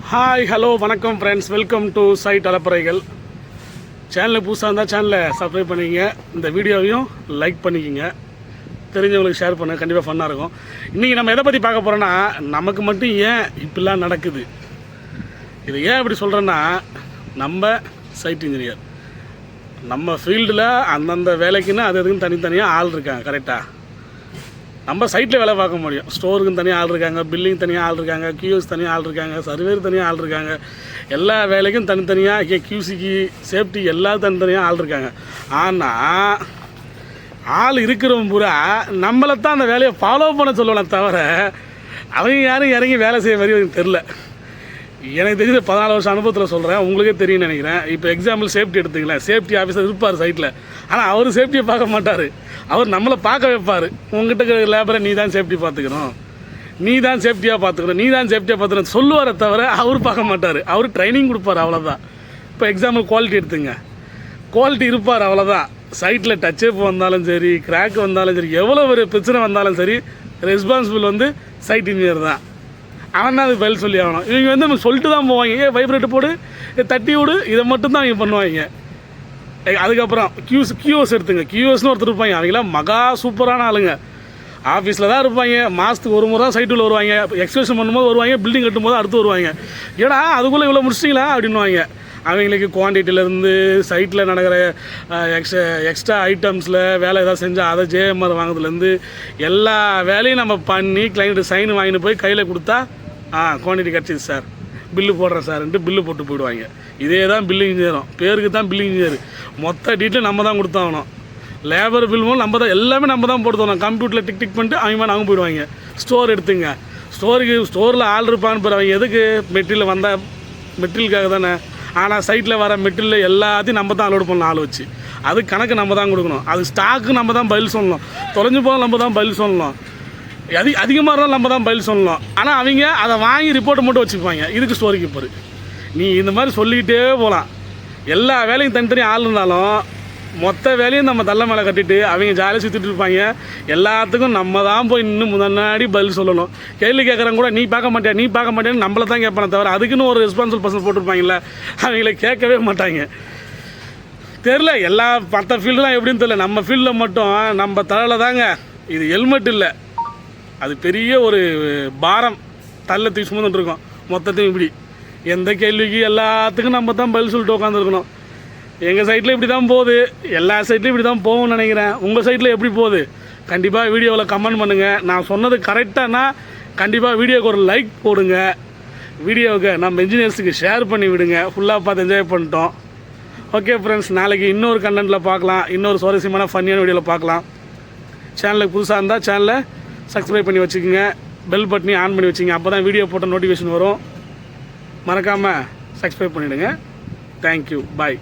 Hi hello வணக்கம் friends, welcome to side அலப்பறைகள். சேனலுக்கு புதுசாக இருந்தால் சேனலை சப்ஸ்கிரைப் பண்ணிக்கங்க, இந்த வீடியோவையும் லைக் பண்ணிக்கோங்க, தெரிஞ்சவங்களுக்கு ஷேர் பண்ண கண்டிப்பாக ஃபன்னாக இருக்கும். இன்றைக்கி நம்ம எதை பற்றி பார்க்க போகிறோன்னா, நமக்கு மட்டும் ஏன் இப்படிலாம் நடக்குது. இது ஏன் இப்படி சொல்கிறேன்னா, நம்ம சைட் இன்ஜினியர், நம்ம ஃபீல்டில் அந்தந்த வேலைக்குன்னு அது எதுக்குன்னு தனித்தனியாக ஆள் இருக்காங்க. கரெக்டாக நம்ம சைட்டில் வேலை பார்க்க முடியும். ஸ்டோருக்குன்னு தனியாக ஆள் இருக்காங்க, பில்லிங் தனியாக ஆள் இருக்காங்க, கியூஎஸ் தனியாக ஆள் இருக்காங்க, சர்வேர் தனியாக ஆள் இருக்காங்க, எல்லா வேலைக்கும் தனித்தனியாக கியூசிக்கு சேஃப்டி எல்லாம் தனித்தனியாக ஆள் இருக்காங்க. ஆனால் ஆள் இருக்கிறவங்க பூரா நம்மளை தான் அந்த வேலையை ஃபாலோ பண்ண சொல்லலாம் தவிர அவங்க யாரும் இறங்கி வேலை செய்ய மாதிரி எனக்கு தெரில. எனக்கு தெரிஞ்ச 14 வருஷம் அனுபவத்தில் சொல்கிறேன், உங்களுக்கே தெரியும்னு நினைக்கிறேன். இப்போ எக்ஸாம்பிள் சேஃப்டி எடுத்துக்கலாம். சேஃப்டி ஆஃபீஸர் இருப்பார் சைட்டில், ஆனால் அவர் சேஃப்டியை பார்க்க மாட்டார், அவர் நம்மளை பார்க்க வைப்பார். உங்ககிட்ட லேபரை நீ தான் சேஃப்டி பார்த்துக்கணும், நீ தான் சேஃப்டியாக பார்த்துக்கணும், நீ தான் சேஃப்டியாக பார்த்துக்கணும் சொல்லுவாரை தவிர அவர் பார்க்க மாட்டார். அவர் ட்ரைனிங் கொடுப்பார், அவ்வளோதான். இப்போ எக்ஸாம்பிள் குவாலிட்டி எடுத்துங்க, குவாலிட்டி இருப்பார், அவ்வளோதான். சைட்டில் டச்சப் வந்தாலும் சரி, கிராக் வந்தாலும் சரி, எவ்வளோ ஒரு பிரச்சனை வந்தாலும் சரி, ரெஸ்பான்சிபிள் வந்து சைட் இன்ஜினியர் தான். அவன் தான் அது பதில் சொல்லி ஆகணும். இவங்க வந்து நம்ம சொல்லிட்டு தான் போவாங்க, வைப்ரேட்டு போடு, தட்டி விடு, இதை மட்டும்தான் அவங்க பண்ணுவாங்க. அதுக்கப்புறம் கியூஎஸ் எடுத்துங்க. கியூஎஸ்னு ஒருத்தர் இருப்பாங்க, அவங்களாம் மகா சூப்பரான ஆளுங்க. ஆஃபீஸில் தான் இருப்பாங்க, மாதத்துக்கு ஒரு முறை தான் சைட்டில் வருவாங்க, எக்ஸ்பிரஷன் பண்ணும்போது வருவாங்க, பில்டிங் கட்டும்போது அடுத்து வருவாங்க. ஏன்னா அதுக்குள்ளே இவ்வளோ முடிச்சிட்டிங்களா அப்படின்வாங்க. அவங்களுக்கு குவான்டிட்டியிலேருந்து சைட்டில் நடக்கிற எக்ஸ்ட்ரா ஐட்டம்ஸில் வேலை ஏதாவது செஞ்சால் அதை ஜேஎம்ஆர் வாங்குறதுலேருந்து எல்லா வேலையும் நம்ம பண்ணி கிளைண்ட்டு சைன் வாங்கிட்டு போய் கையில் கொடுத்தா குவான்டிட்டி கிடச்சிது சார், பில்லு போடுறேன் சார்ன்ட்டு பில்லு போட்டு போயிடுவாங்க. இதே தான் பில்லிங் இன்ஜினியரும், பேருக்கு தான் பில்லிங் இன்ஜினியர். மொத்த டீட்டெயில் நம்ம தான் கொடுத்தாகணும். லேபர் பில்லும் நம்ம தான், எல்லாமே நம்ம தான் போட்டு தரணும். கம்ப்யூட்டரில் டிக் பண்ணிட்டு அவங்க போயிடுவாங்க. ஸ்டோர் எடுத்துங்க, ஸ்டோரில் ஆள் இருப்பான்னு போகிறவங்க எதுக்கு? மெட்டீரியல் வந்தால் மெட்டீரியலுக்காக தானே. ஆனால் சைட்டில் வர மெட்டீரியல் எல்லாத்தையும் நம்ம தான் அலோட் பண்ணணும், ஆள் வச்சு. அது கணக்கு நம்ம தான் கொடுக்கணும், அது ஸ்டாக்கு நம்ம தான் பதில் சொல்லணும், தொலைஞ்சு போனால் நம்ம தான் பதில் சொல்லணும், அதிகமாக இருந்தாலும் நம்ம தான் பதில் சொல்லணும். ஆனால் அவங்க அதை வாங்கி ரிப்போர்ட்டை மட்டும் வச்சுப்பாங்க. இதுக்கு ஸ்டோரி கீப்பர். நீ இந்த மாதிரி சொல்லிக்கிட்டே போகலாம். எல்லா வேலையும் தனித்தனி ஆள் இருந்தாலும் மொத்த வேலையும் நம்ம தள்ள மேலே கட்டிட்டு அவங்க ஜாலியாக சுற்றிட்டு இருப்பாங்க. எல்லாத்துக்கும் நம்ம தான் போய் இன்னும் முன்னாடி பதில் சொல்லணும். கேள்வி கேட்குறவங்க கூட நீ பார்க்க மாட்டேன்னு நம்மளை தான் கேட்பானே தவிர அதுக்குன்னு ஒரு ரெஸ்பான்சிபிள் பர்சன் போட்டிருப்பாங்கல்ல, அவங்கள கேட்கவே மாட்டாங்க. தெரில, எல்லா மற்ற ஃபீல்டுலாம் எப்படின்னு தெரில, நம்ம ஃபீல்டில் மட்டும் நம்ம தலையில் தாங்க இது ஹெல்மெட் இல்லை, அது பெரிய ஒரு பாரம், தள்ள தூக்கி சுமந்துட்டு இருக்கோம் மொத்தத்தையும். இப்படி எந்த கேள்விக்கு எல்லாத்துக்கும் நம்ம தான் பதில் சொல்லிட்டு உட்காந்துருக்கணும். எங்கள் சைட்டில் இப்படி தான் போகுது, எல்லா சைட்லையும் இப்படி தான் போகும்னு நினைக்கிறேன். உங்கள் சைட்டில் எப்படி போகுது கண்டிப்பாக வீடியோவில் கமெண்ட் பண்ணுங்கள். நான் சொன்னது கரெக்டானா கண்டிப்பாக வீடியோவுக்கு ஒரு லைக் போடுங்க, வீடியோவுக்கு நம்ம இன்ஜினியர்ஸுக்கு ஷேர் பண்ணி விடுங்க. ஃபுல்லாக பார்த்து என்ஜாய் பண்ணிட்டோம். ஓகே ஃப்ரெண்ட்ஸ், நாளைக்கு இன்னொரு கண்டென்ட்டில் பார்க்கலாம், இன்னொரு சுவாரஸ்யமான ஃபன்னியான வீடியோவில் பார்க்கலாம். சேனலுக்கு புதுசாக இருந்தால் சேனலை சப்ஸ்கிரைப் பண்ணி வச்சுக்கோங்க, பெல் பட்டனையும் ஆன் பண்ணி வச்சுங்க, அப்போ தான் வீடியோ போட்ட நோட்டிஃபிகேஷன் வரும். மறக்காமல் சப்ஸ்கிரைப் பண்ணிவிடுங்க. தேங்க்யூ, பாய்.